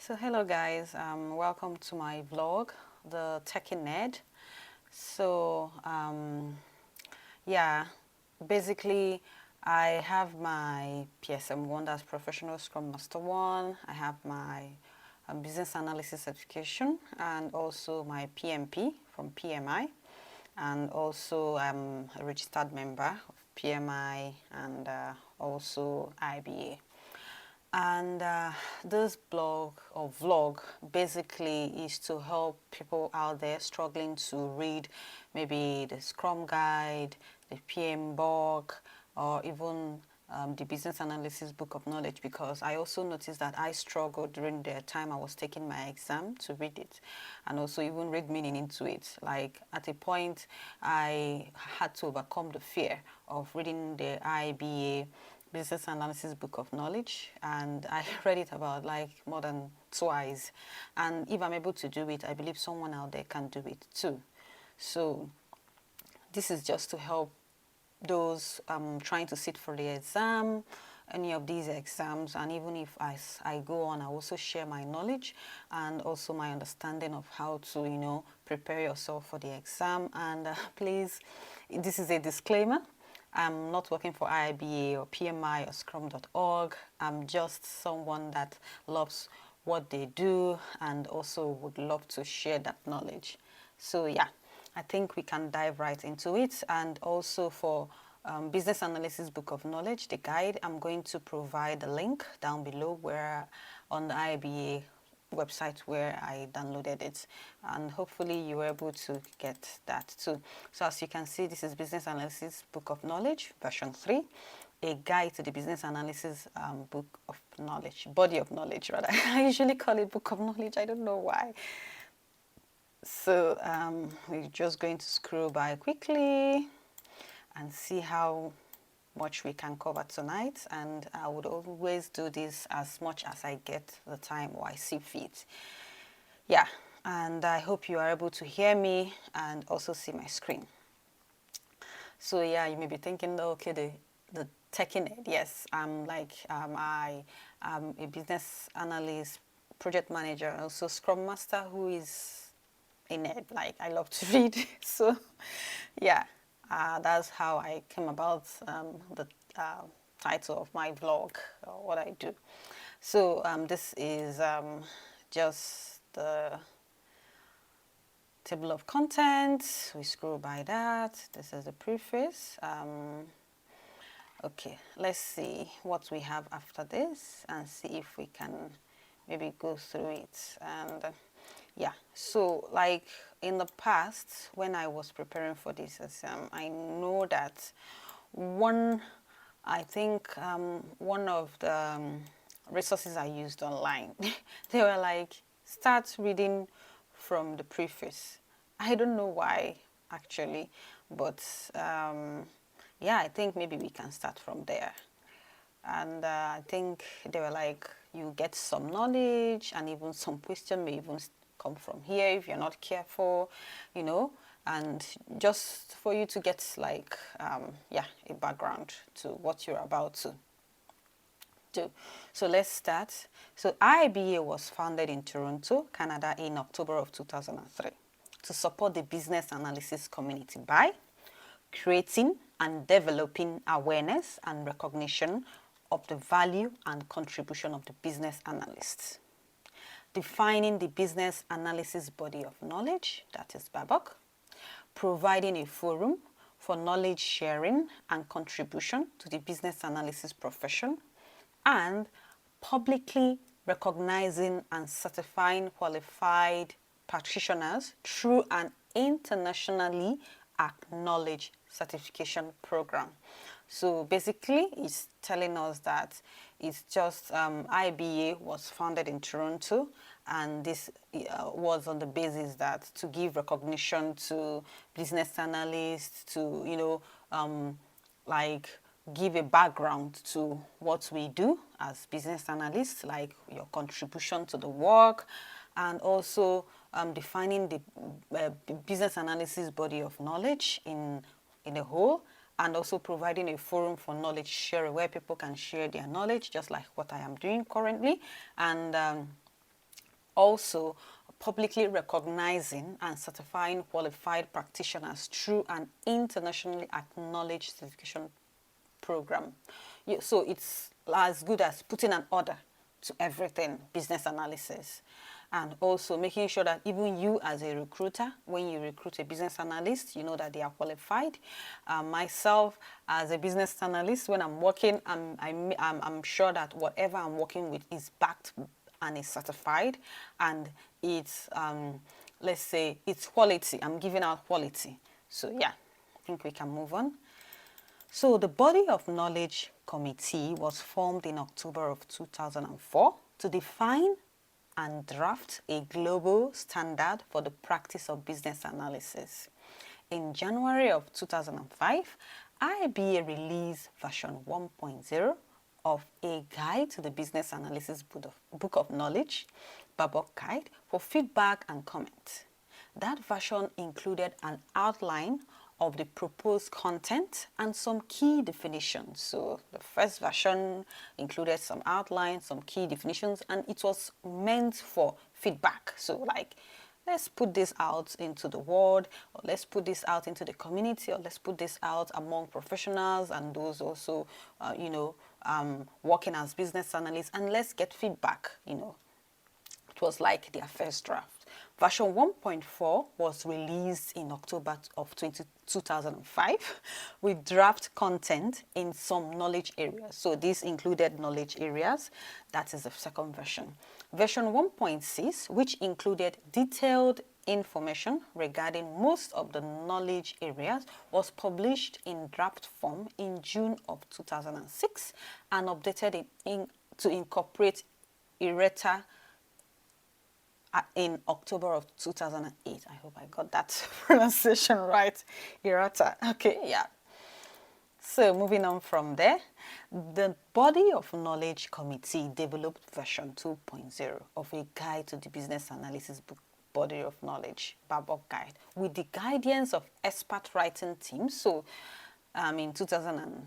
So hello guys, welcome to my vlog, the Techie Nerd. So yeah, basically I have my PSM1, that's Professional Scrum Master 1. I have my Business Analysis certification and also my PMP from PMI. And also I'm a registered member of PMI and also IIBA. And this blog or vlog basically is to help people out there struggling to read maybe the Scrum Guide, the PM book, or even the Business Analysis Book of Knowledge, because I also noticed that I struggled during the time I was taking my exam to read it and also even read meaning into it. Like at a point I had to overcome the fear of reading the IIBA Business Analysis Book of Knowledge, and I read it about like more than twice. And if I'm able to do it, I believe someone out there can do it too. So this is just to help those trying to sit for the exam, any of these exams, and even if as I go on, I also share my knowledge and also my understanding of how to, prepare yourself for the exam. And please, this is a disclaimer. I'm not working for IIBA or PMI or Scrum.org. I'm just someone that loves what they do and also would love to share that knowledge. So yeah, I think we can dive right into it. And also for Business Analysis Book of Knowledge, the guide, I'm going to provide a link down below where on the IIBA website where I downloaded it, and hopefully you were able to get that too. So as you can see, this is Business Analysis Book of Knowledge version 3, a guide to the Business Analysis Book of Knowledge, body of knowledge rather. I usually call it Book of Knowledge, I don't know why. So we're just going to scroll by quickly and see how much we can cover tonight, and I would always do this as much as I get the time or I see fit. Yeah, and I hope you are able to hear me and also see my screen. So yeah, you may be thinking, okay, the techie nerd. Yes, I am a business analyst, project manager, and also Scrum Master who is a nerd. Like I love to read. So yeah, that's how I came about the title of my vlog, or what I do. So this is just the table of contents. We scroll by that. This is the preface. Okay, let's see what we have after this and see if we can maybe go through it. And yeah, so like in the past when I was preparing for this exam, I know that one of the resources I used online, they were like, start reading from the preface. I don't know why actually, but yeah, I think maybe we can start from there. And I think they were like, you get some knowledge and even some question may even come from here if you're not careful, and just for you to get like, yeah, a background to what you're about to do. So let's start. So IIBA was founded in Toronto, Canada in October of 2003 to support the business analysis community by creating and developing awareness and recognition of the value and contribution of the business analysts, defining the business analysis body of knowledge, that is BABOK, providing a forum for knowledge sharing and contribution to the business analysis profession, and publicly recognizing and certifying qualified practitioners through an internationally acknowledged certification program. So basically it's telling us that it's just IIBA was founded in Toronto, and this was on the basis that to give recognition to business analysts, to like give a background to what we do as business analysts, like your contribution to the work, and also defining the business analysis body of knowledge in a whole, and also providing a forum for knowledge sharing where people can share their knowledge, just like what I am doing currently. And Also, publicly recognizing and certifying qualified practitioners through an internationally acknowledged certification program. So it's as good as putting an order to everything business analysis, and also making sure that even you as a recruiter, when you recruit a business analyst, you know that they are qualified. Myself as a business analyst, when I'm working, I'm sure that whatever I'm working with is backed and is certified, and it's let's say it's quality. I'm giving out quality. So yeah, I think we can move on. So the Body of Knowledge Committee was formed in October of 2004 to define and draft a global standard for the practice of business analysis. In January of 2005, IIBA released version 1.0 of a guide to the Business Analysis Book of Knowledge, BABOK guide, for feedback and comment. That version included an outline of the proposed content and some key definitions. So the first version included some outlines, some key definitions, and it was meant for feedback. So like, let's put this out into the world, or let's put this out into the community, or let's put this out among professionals and those also, working as business analysts, and let's get feedback. It was like their first draft. Version 1.4 was released in October of 2005 with draft content in some knowledge areas. So this included knowledge areas. That is the second version. Version 1.6, which included detailed information regarding most of the knowledge areas, was published in draft form in June of 2006 and updated to incorporate errata in October of 2008. I hope I got that pronunciation right. Errata. Okay, yeah. So moving on from there, the Body of Knowledge Committee developed version 2.0 of a guide to the Business Analysis Book Body of Knowledge, BABOK guide, with the guidance of expert writing teams. So in 2000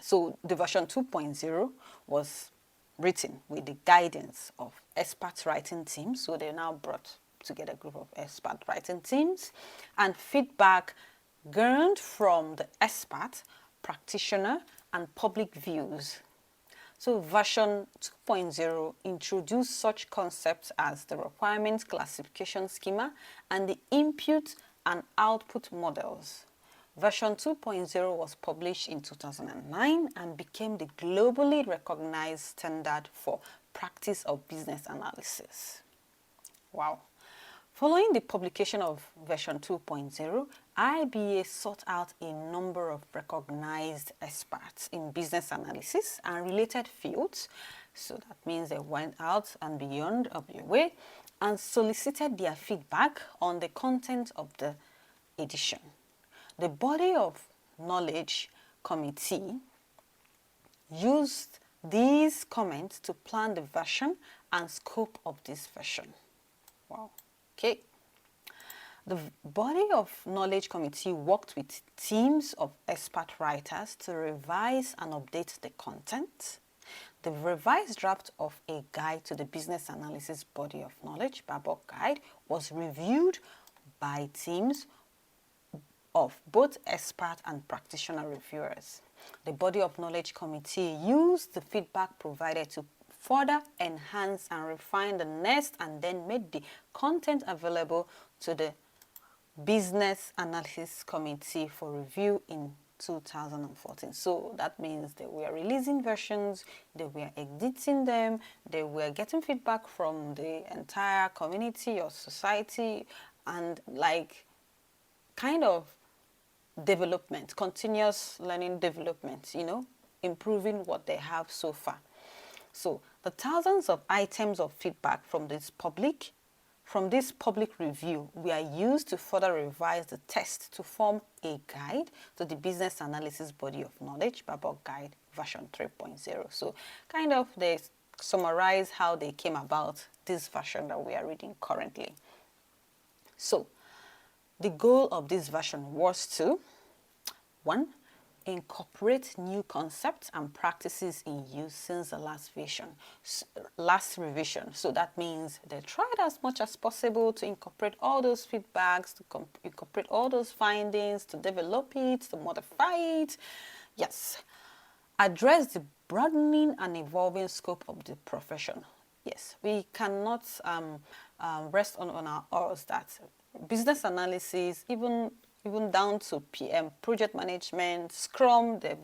so the version 2.0 was written with the guidance of expert writing teams. So they now brought together a group of expert writing teams, and feedback garnered from the expert, practitioner, and public views. So version 2.0 introduced such concepts as the requirements classification schema and the input and output models. Version 2.0 was published in 2009 and became the globally recognized standard for practice of business analysis. Wow. Following the publication of version 2.0, IIBA sought out a number of recognized experts in business analysis and related fields. So that means they went out and beyond of their way and solicited their feedback on the content of the edition. The Body of Knowledge Committee used these comments to plan the version and scope of this version. Wow. Okay. The Body of Knowledge Committee worked with teams of expert writers to revise and update the content. The revised draft of a guide to the Business Analysis Body of Knowledge, BABOK guide, was reviewed by teams of both expert and practitioner reviewers. The Body of Knowledge Committee used the feedback provided to further enhance and refine the next, and then made the content available to the Business Analysis Committee for review in 2014. So that means they were releasing versions, they were editing them, they were getting feedback from the entire community or society, and like kind of development, continuous learning development, improving what they have so far. So the thousands of items of feedback from this public review were used to further revise the text to form a guide to the Business Analysis Body of Knowledge, BABOK guide version 3.0. So kind of they summarize how they came about this version that we are reading currently. So the goal of this version was to 1. incorporate new concepts and practices in use since the last revision. So that means they tried as much as possible to incorporate all those feedbacks, to incorporate all those findings, to develop it, to modify it. Yes. Address the broadening and evolving scope of the profession. Yes, we cannot rest on our oars that business analysis, even down to PM, project management, Scrum, they've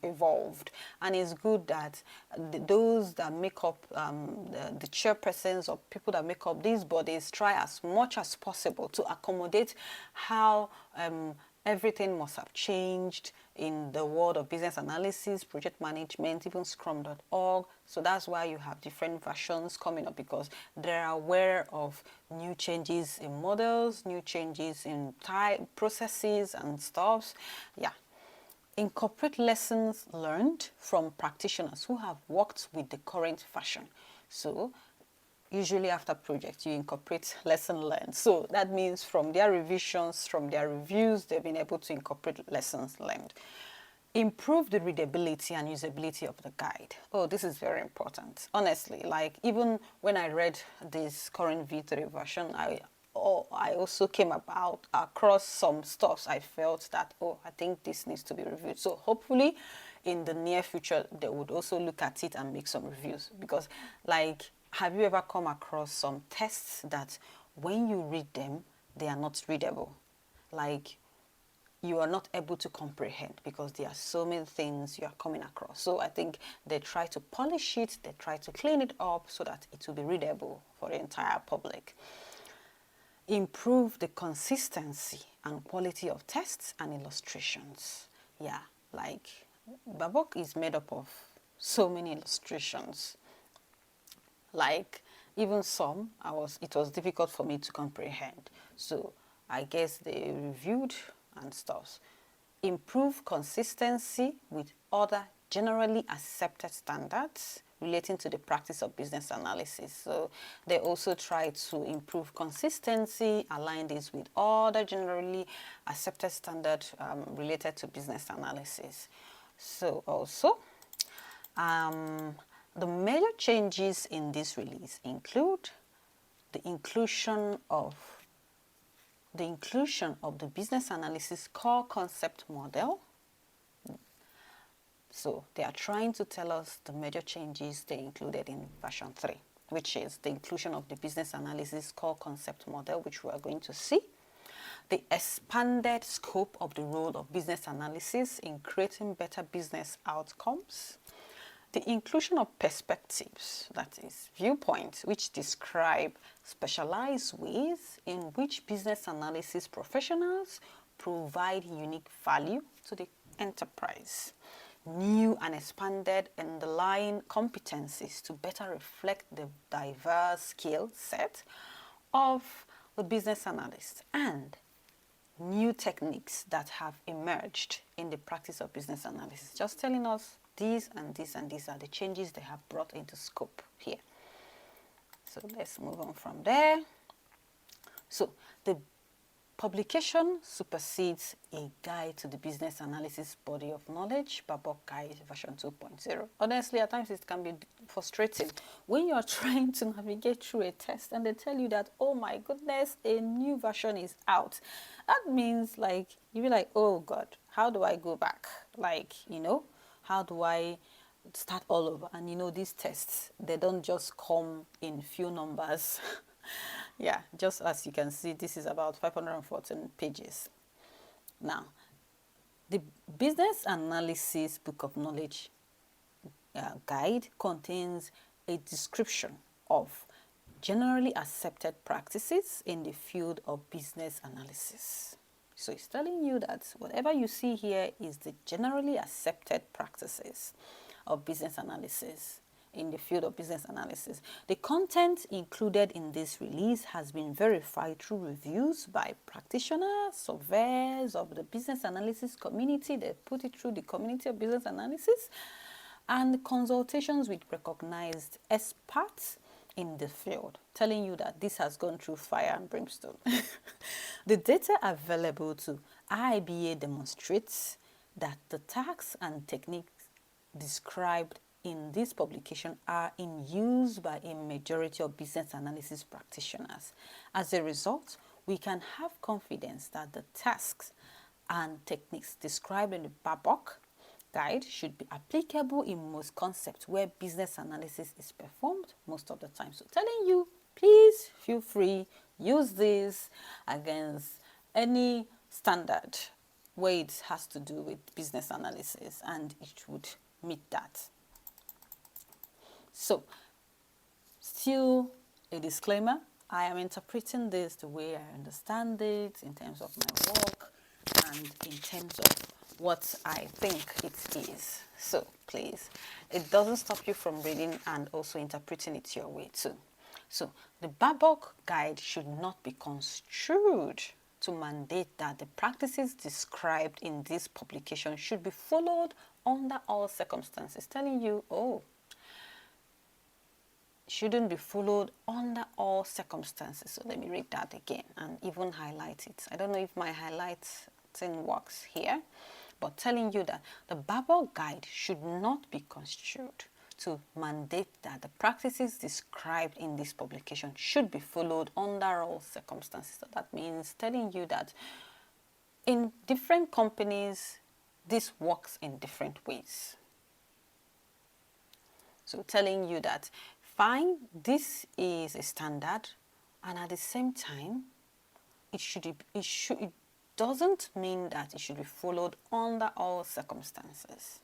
evolved. And it's good that those that make up the chairpersons or people that make up these bodies try as much as possible to accommodate how everything must have changed in the world of business analysis, project management, even scrum.org. So that's why you have different versions coming up, because they're aware of new changes in models, new changes in processes and stuff. Yeah. Incorporate lessons learned from practitioners who have worked with the current version. So usually after projects, you incorporate lesson learned. So that means from their revisions, from their reviews, they've been able to incorporate lessons learned. Improve the readability and usability of the guide. Oh, this is very important. Honestly, like even when I read this current V3 version, I also came across some stuff I felt that, oh, I think this needs to be reviewed. So hopefully in the near future, they would also look at it and make some reviews. Because like, have you ever come across some tests that when you read them, they are not readable? Like, you are not able to comprehend because there are so many things you are coming across. So I think they try to polish it, they try to clean it up so that it will be readable for the entire public. Improve the consistency and quality of tests and illustrations. Yeah, like Babok is made up of so many illustrations. Like even some, it was difficult for me to comprehend. So I guess they reviewed and stuff. Improve consistency with other generally accepted standards relating to the practice of business analysis. So they also try to improve consistency, align this with other generally accepted standards related to business analysis. So also, the major changes in this release include the inclusion of the business analysis core concept model. So they are trying to tell us the major changes they included in version 3, which is the inclusion of the business analysis core concept model, which we are going to see. The expanded scope of the role of business analysis in creating better business outcomes. The inclusion of perspectives, that is viewpoints, which describe specialized ways in which business analysis professionals provide unique value to the enterprise. New and expanded underlying competencies to better reflect the diverse skill set of the business analyst, and new techniques that have emerged in the practice of business analysis. Just telling us these and these and these are the changes they have brought into scope here. So let's move on from there. So the publication supersedes a guide to the business analysis body of knowledge, Babok Guide version 2.0. Honestly, at times it can be frustrating when you're trying to navigate through a test and they tell you that, oh my goodness, a new version is out. That means like, you'll be like, oh God, how do I go back? Like, you know, how do I start all over? And you know, these tests, they don't just come in few numbers. Yeah, just as you can see, this is about 514 pages. Now, the Business Analysis Book of Knowledge guide contains a description of generally accepted practices in the field of business analysis. So it's telling you that whatever you see here is the generally accepted practices of business analysis in the field of business analysis. The content included in this release has been verified through reviews by practitioners, surveyors of the business analysis community. They put it through the community of business analysis, and consultations with recognized experts in the field, telling you that this has gone through fire and brimstone. The data available to IIBA demonstrates that the tasks and techniques described in this publication are in use by a majority of business analysis practitioners. As a result, we can have confidence that the tasks and techniques described in the BABOK guide should be applicable in most concepts where business analysis is performed most of the time. So telling you, please feel free, use this against any standard where it has to do with business analysis, and it would meet that. So, still a disclaimer, I am interpreting this the way I understand it in terms of my work and in terms of what I think it is. So please, it doesn't stop you from reading and also interpreting it your way too. So the BABOK guide should not be construed to mandate that the practices described in this publication should be followed under all circumstances, telling you, oh, shouldn't be followed under all circumstances. So let me read that again and even highlight it. I don't know if my highlighting works here, but telling you that the BABOK guide should not be construed to mandate that the practices described in this publication should be followed under all circumstances. So that means telling you that in different companies, this works in different ways. So telling you that, fine, this is a standard, and at the same time, it doesn't mean that it should be followed under all circumstances.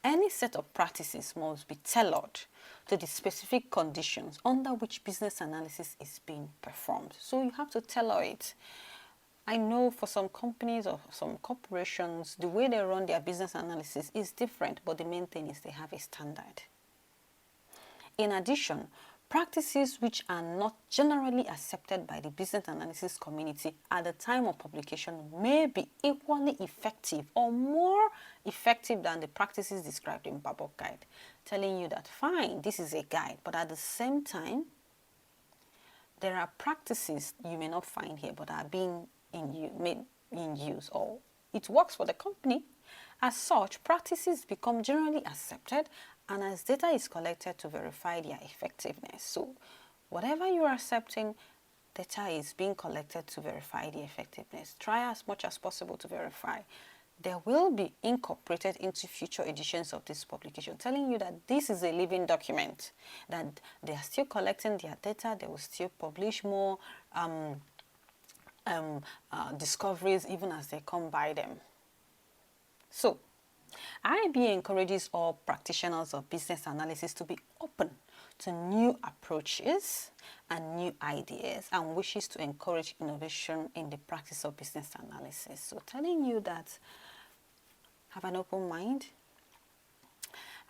Any set of practices must be tailored to the specific conditions under which business analysis is being performed. So you have to tailor it. I know for some companies or some corporations, the way they run their business analysis is different, but the main thing is they have a standard. In addition, practices which are not generally accepted by the business analysis community at the time of publication may be equally effective or more effective than the practices described in BABOK guide, telling you that fine, this is a guide, but at the same time, there are practices you may not find here but are being made in use, or it works for the company. As such, practices become generally accepted, and as data is collected to verify their effectiveness. So whatever you are accepting, data is being collected to verify the effectiveness. Try as much as possible to verify. There will be incorporated into future editions of this publication, telling you that this is a living document, that they are still collecting their data, they will still publish more discoveries even as they come by them. So IIBA encourages all practitioners of business analysis to be open to new approaches and new ideas, and wishes to encourage innovation in the practice of business analysis. So telling you that have an open mind.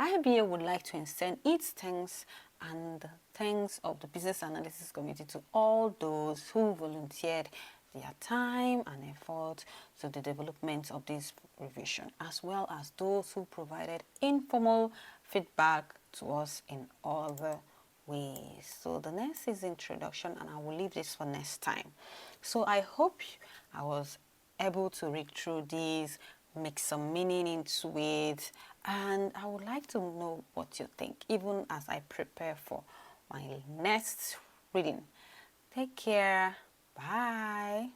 IIBA would like to extend its thanks and the thanks of the business analysis community to all those who volunteered their time and effort to the development of this revision, as well as those who provided informal feedback to us in other ways. So the next is introduction, and I will leave this for next time. So I hope I was able to read through these, make some meaning into it, and I would like to know what you think, even as I prepare for my next reading. Take care. Bye.